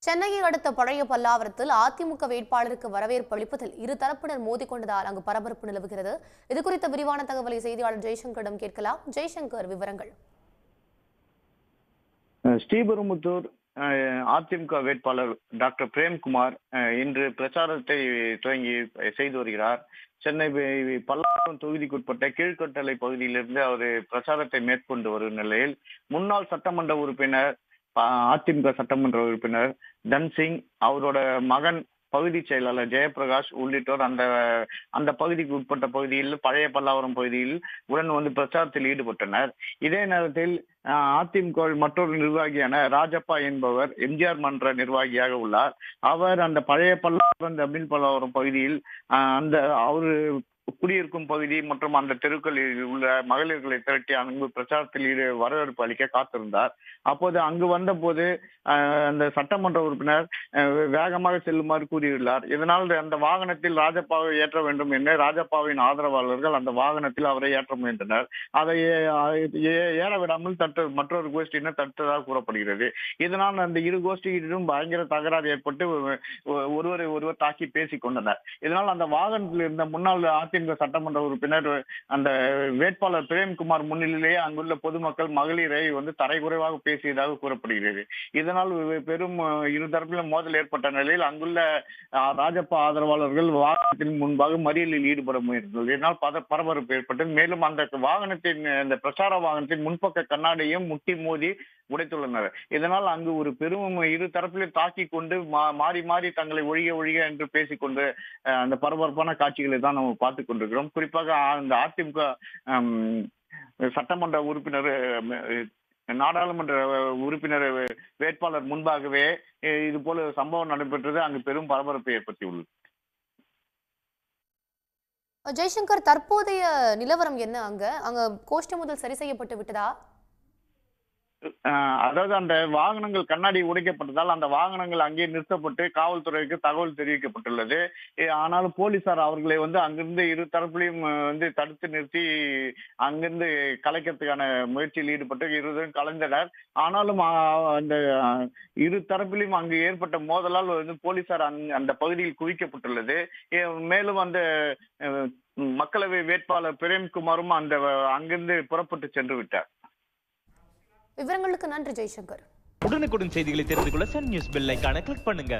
சென்னையை அடுத்த பழைய பல்லாவரத்தில் அதிமுக வேட்பாளருக்கு வரவேற்பு அளிப்பதில் இரு தரப்பினர் மோதிக்கொண்டதால் அங்கு பரபரப்பு நிலவுகிறது. இதுகுறித்த விரிவான தகவலை செய்தியாளர் ஜெய்சங்கரிடம் கேட்கலாம். ஜெய்சங்கர், விவரங்கள். ஸ்ரீபெரும்புத்தூர் அதிமுக வேட்பாளர் டாக்டர் பிரேம்குமார் இன்று பிரச்சாரத்தை துவங்கி செய்து வருகிறார். சென்னை பல்லாவரம் தொகுதிக்குட்பட்ட கீழ்கொட்டளை பகுதியிலிருந்து அவர் பிரச்சாரத்தை மேற்கொண்டு வரும் நிலையில் முன்னாள் சட்டமன்ற உறுப்பினர் அதிமுக சட்டமன்ற உறுப்பினர் தன்சிங், அவரோட மகன் பகுதி செயலாளர் ஜெயபிரகாஷ் உள்ளிட்டோர் அந்த பகுதிக்கு உட்பட்ட பகுதியில் பழைய பல்லாவரம் பகுதியில் உடன் வந்து பிரச்சாரத்தில் ஈடுபட்டனர். இதே நேரத்தில் அதிமுக மற்றொரு நிர்வாகியான ராஜப்பா என்பவர் எம்ஜிஆர் மன்ற நிர்வாகியாக உள்ளார். அவர் அந்த பழைய பல்லாவரம் தமிழ் பல்லாவரம் பகுதியில் அந்த அவரு குடியிருக்கும் பகுதி மற்றும் அந்த தெருக்களில் உள்ள மகளிர்களை திரட்டி அங்கு பிரச்சாரத்தில் வரவேற்பு அளிக்க காத்திருந்தார். அப்போது அங்கு வந்த போது அந்த சட்டமன்ற உறுப்பினர் வேகமாக செல்லுமாறு கூறியுள்ளார். இதனால் அந்த வாகனத்தில் ராஜப்பாவை ஏற்ற வேண்டும் என்று ராஜப்பாவின் ஆதரவாளர்கள் அந்த வாகனத்தில் அவரை ஏற்ற முயன்றனர். அதை ஏற விடாமல் மற்றொரு கோஷ்டியினர் தடுத்ததாக கூறப்படுகிறது. இதனால் அந்த இரு கோஷ்டியிலும் பயங்கர தகராறு ஏற்பட்டு ஒருவர் தாக்கி பேசிக் கொண்டனர். இதனால் அந்த வாகனத்தில் இருந்த முன்னாள் அதிமுக சட்டமன்ற உறுப்பினர் அந்த வேட்பாளர் பிரேம்குமார் முன்னிலையிலேயே அங்குள்ள பொதுமக்கள் மகளிரை வந்து தரைக்குறைவாக பேசியதாக கூறப்படுகிறது. இதனால் பெரும் இருதரப்பிலும் மோதல் ஏற்பட்ட நிலையில் அங்குள்ள ராஜப்பா ஆதரவாளர்கள் வாகனத்தின் முன்பாக மறியலில் ஈடுபட முயன்றனர். இதனால் பரபரப்பு ஏற்பட்டது. மேலும் அந்த வாகனத்தின் அந்த பிரச்சார வாகனத்தின் முன்பக்க கண்ணாடியும் முட்டி மோதி உடைத்துள்ளனர். இதனால் அங்கு ஒரு பெரும் இரு தரப்பிலும் தாக்கி கொண்டு மாறி மாறி தங்களை ஒழிக என்று பேசிக்கொண்டு அந்த பரபரப்பான காட்சிகளை தான் நம்ம பார்த்துக் கொண்டிருக்கிறோம். குறிப்பாக அந்த அதிமுக சட்டமன்ற உறுப்பினர் நாடாளுமன்ற உறுப்பினர் வேட்பாளர் முன்பாகவே இது போல சம்பவம் நடைபெற்றது. அங்கு பெரும் பரபரப்பை ஏற்படுத்தியுள்ளது. ஜெய்சங்கர், தற்போதைய நிலவரம் என்ன? அங்க கோஷ்டி முதல் சரி செய்யப்பட்டு விட்டதா? அதாவது அந்த வாகனங்கள் கண்ணாடி உடைக்கப்பட்டதால் அந்த வாகனங்கள் அங்கே நிறுத்தப்பட்டு காவல்துறைக்கு தகவல் தெரிவிக்கப்பட்டுள்ளது. ஆனாலும் போலீசார் அவர்களை வந்து அங்கிருந்து இரு தரப்பிலையும் வந்து தடுத்து நிறுத்தி அங்கிருந்து கலைக்கிறதுக்கான முயற்சியில் ஈடுபட்டு இருவரும் கலைந்தனர். ஆனாலும் அந்த இரு தரப்பிலும் அங்கு ஏற்பட்ட மோதலால் வந்து போலீசார் அந்த பகுதியில் குவிக்கப்பட்டுள்ளது. மேலும் அந்த மக்களவை வேட்பாளர் பிரேம்குமாரும் அங்கிருந்து புறப்பட்டு சென்று விட்டார். விவரங்களுக்கு நன்றி ஜெய்சங்கர். உடனுக்குடன் செய்திகளை தெரிந்து கொள்ள சன் நியூஸ் பெல் ஐகானை கிளிக் பண்ணுங்க.